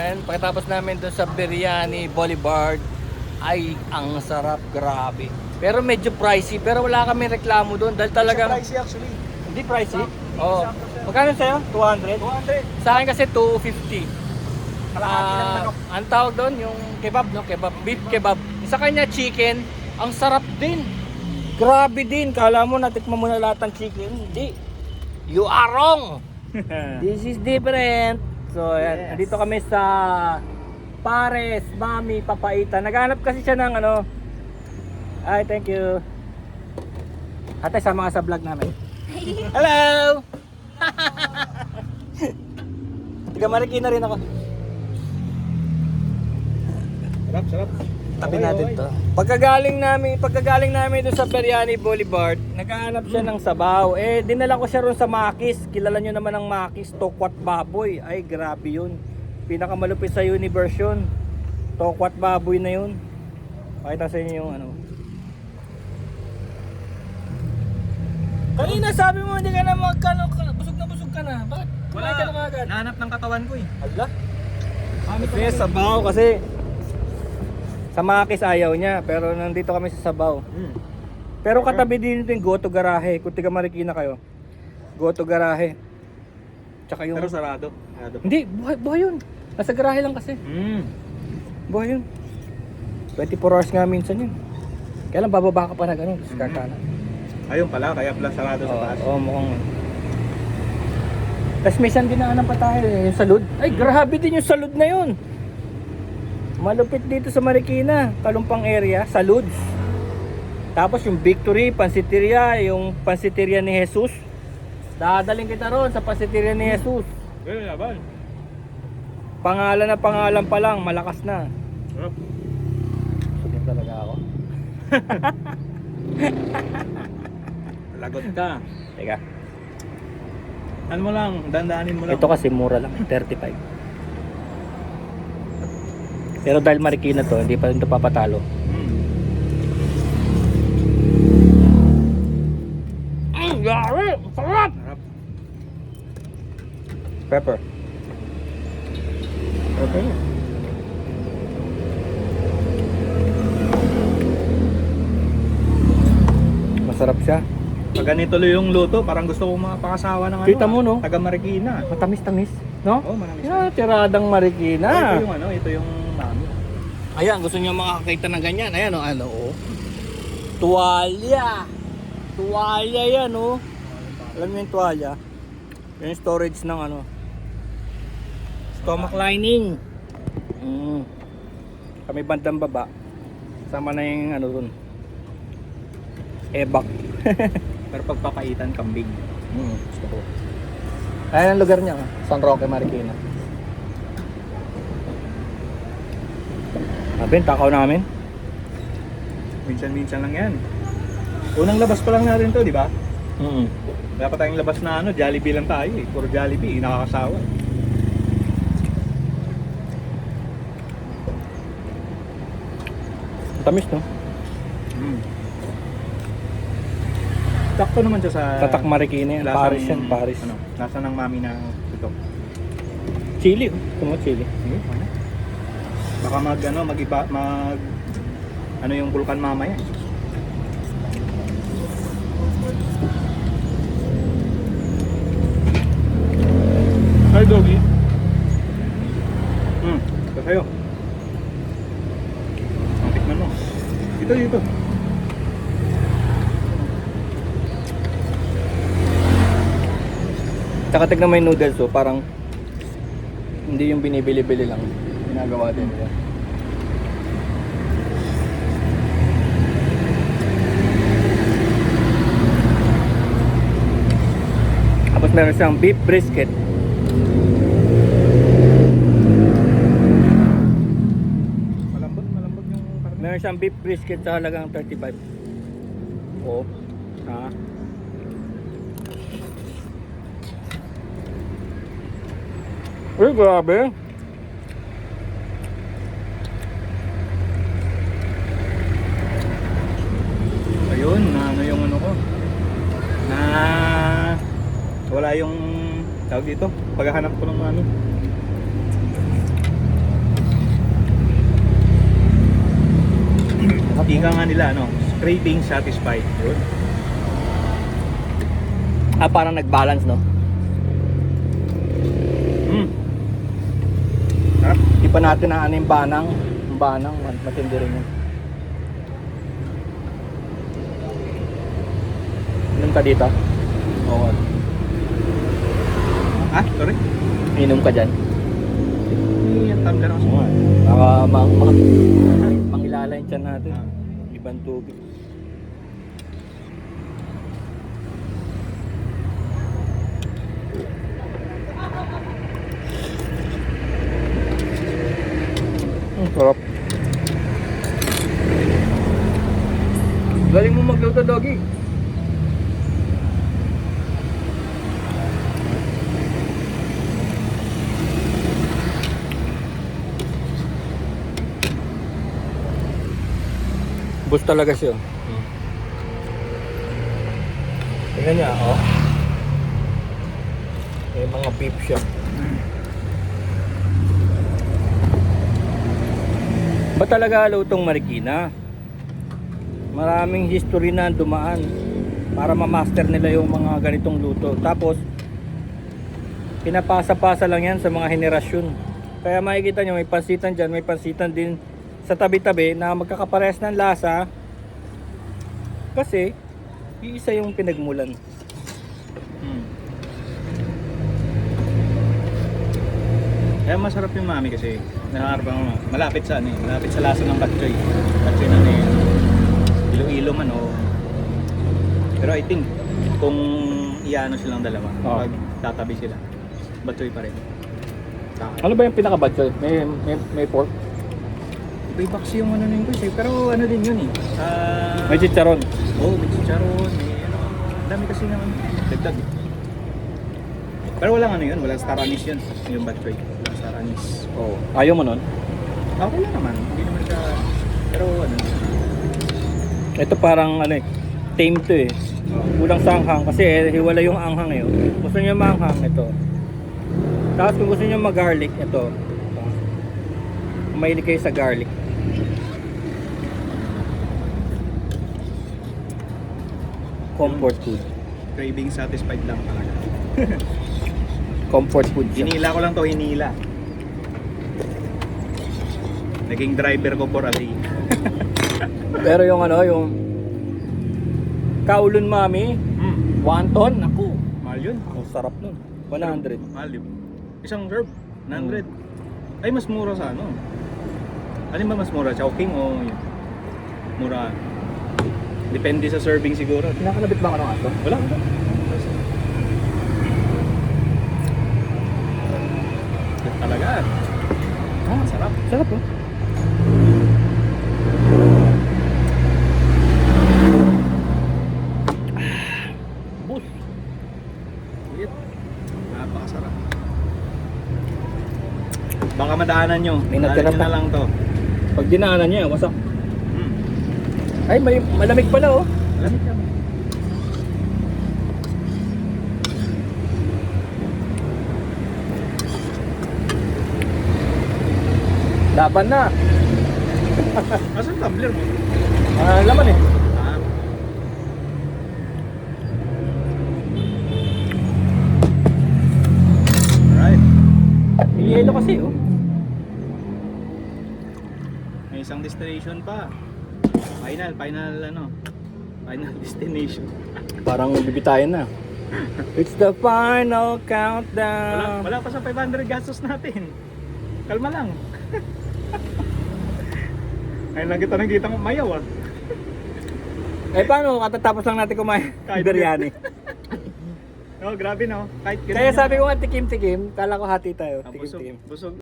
Ayan, pagkatapos namin doon sa Biryani Boulevard, ay ang sarap, grabe. Pero medyo pricey, pero wala kami reklamo doon dahil talagang Pricey actually. hindi pricey. Oo. Magkano sa'yo? 200? 200. Sa akin kasi 250. Kalahati ng manok. Ang tawag doon, yung kebab, no? Kebab, beef kebab. Sa kanya chicken, ang sarap din. Grabe din. Kala mo natikman mo na lahat ng chicken. Hindi. You are wrong. This is different. So, ayan. Yes. Andito kami sa Pares, Mami, Papaitan. Naghanap kasi siya ng ano. Ay, thank you. Ate, sama ka sa vlog namin. Hello! Tiga Marikina rin ako. Sarap, sarap. Tabi Okay, natin okay. to. Pagkagaling namin doon sa Biryani Boulevard, naghahanap siya ng sabaw. Eh, dinala ko siya ron sa Makis. Kilala nyo naman ang Makis, Tokwat Baboy. Ay, grabe yun. Pinakamalupit sa universe yun. Tokwat Baboy na yun. Pakita sa inyo yung ano. Kanina sabi mo hindi ka na busog ka na. Bakit? Kumain ka na kagad. Nahanap ng katawan ko eh. Ala? Gusto niya sabaw kasi sa Makis ayaw niya, pero nandito kami sa sabaw. Pero katabi din ito yung Goto Garahe. Kung tiga Marikina kayo, Goto Garahe. Tsaka yung... Pero sarado. Hindi, buhay yun. Nasa garahe lang kasi. Buhay yun. 24 hours nga minsan yun. Kaya lang bababa ka pa na gano'n. Tapos kakana. Ayun pala, kaya pala sarado sa taas. Oo, mukhang... Tapos may isang dinaanan pa tayo, yung salud. Ay, grabe din yung salud na yun. Malupit dito sa Marikina, Kalumpang area, Saluds. Tapos yung Victory, Pansiteria, yung Pansiteria ni Jesus. Dadaling kita ron sa Pansiteria ni Jesus. Eh, laban. Pangalan na pangalan pa lang, malakas na. Sarap. Sige talaga ako. Lagot ka. Teka, Ano mo lang, dandanin mo lang. ito kasi mura lang, 35. Pero dahil Marikina to, hindi pa rin ito papatalo. Gari! Sarap! Sarap. Pepper. Okay. Masarap siya. Pag ganito yung luto, parang gusto kong makapakasawa ng ano. Kita mo, no? Taga Marikina. Matamis-tamis, no? Oh, marami. Yeah, tiradang Marikina. Ito yung ano, ito yung mami. Ayan, gusto niyo makakita ng ganyan. Ayan, oh. Tuwalya. Tuwalya yan, oh. Alam niyo yung tuwalya? Yung storage ng ano. Stomach lining. Kami bandang baba. Sama na yung ano dun. Ebak. Pero pagpapaitan, kambing. Gusto ko. Ayan ang lugar niya, San Roque, Marikina. Abin, takaw namin. Minsan-minsan lang yan. Unang labas pa lang natin to, di ba? Wala pa tayong labas na ano, Jollibee lang tayo eh. Puro Jollibee, nakakasawa. Tamis, no? Sakto naman siya sa... Tatak Marikina yan. lasang- Paris yan, Paris. Ano, lasa ng mami na ito. Chili, oh. Tumo chili. Sige, ano? Baka ano yung bulkan mamaya. Ay, doggy. Ito sa'yo. Ang tikman mo. Dito. Tsaka tignan mo yung noodles, oh. Parang hindi yung binibili-bili lang. Ginagawa din nila. Tapos meron siyang beef brisket. Malambot yung karne. Meron siyang beef brisket sa halagang 35. Oo. Ha? Uy, grabe. Ayun, na ano yung ano ko. Na wala yung tawag dito. Paghahanap ko ng ano. ganda nga nila, ano, craving satisfied. Yun. Parang nag-balance, no? Sarap. Di pa natin na ano yung banang. Yung banang, matindi rin yun. Inom ka dito? Oo. Ah, sorry. Inom ka dyan? Yung tumbler ako. Oo. Baka mangilala yung tiyan natin. Ibang tubig. Ang sarap. Galing mo magluto, Doggy. Bus talaga siya. Tingnan niya, oh. May mga beef siya. Ba talaga lutong Marikina? Maraming history na dumaan para ma-master nila yung mga ganitong luto. Tapos pinapasa-pasa lang yan sa mga henerasyon. Kaya makikita nyo may pansitan dyan, may pansitan din sa tabi-tabi na magkakaparehas ng lasa kasi iisa yung pinagmulan. Kaya masarap yung mami kasi nakakarap ako malapit sa ano eh, malapit sa lasa ng batchoy. Batchoy na Iloilo man o. Pero I think kung iano silang dalawa, pag tatabi sila, batchoy pa rin. Ano ba yung pinaka-batchoy? May pork? May box yung ano na yun guys eh, pero ano din yun eh. May chicharon. Oo, may chicharon, may ano. Ang dami kasi naman dagdag. Pero walang ano yun, walang star anise yun. Yung batchoy, walang star anise. Oh. Ayaw mo nun? Okay lang naman, hindi naman siya, pero ano. Ito parang ano eh, tame to eh. Kulang sa anghang kasi hiwala yung anghang eh. Gusto niyo maanghang, ito. Tapos kung gusto niyo mag-garlic, ito. Mahilig kayo sa garlic. Comfort food. Craving satisfied lang talaga. Comfort food siya. Hinila ko lang to, hinila. Naging driver ko for a day. Pero yung ano, yung kaulon mami, wonton, naku. Mahal yun. Ang sarap nun. 100. Mahal yun. Isang serve, 100. Ay, mas mura sa ano. Ano ba mas mura? Chowking o yun? Mura? Depende sa serving siguro. Pinakalabit ba ka ng aso? Wala. Talaga. Sarap. Sarap oh. Bus. Ulit. Napakasarap. Baka madaanan nyo. May natira Daanan nyo pa. na lang to. Pag dinaanan niya, wasak. Ay, may malamig pala oh. Lamig ka. Laban na. Asan tumbler mo? Laman eh. Ah. Alright. May yelo kasi oh. May isang destination pa. Final destination. Parang bibitayin na. It's the final countdown. Wala pa sa 500 gastos natin. Kalma lang. Ngayon lang kita nakita ng mayaw ah. Eh paano katatapos lang natin kumain Kahit biryani? No, grabe no. Kahit ganun Kaya yun. sabi ko nga tikim-tikim, kala ko hati tayo. Ah, Tikim-tikim. busog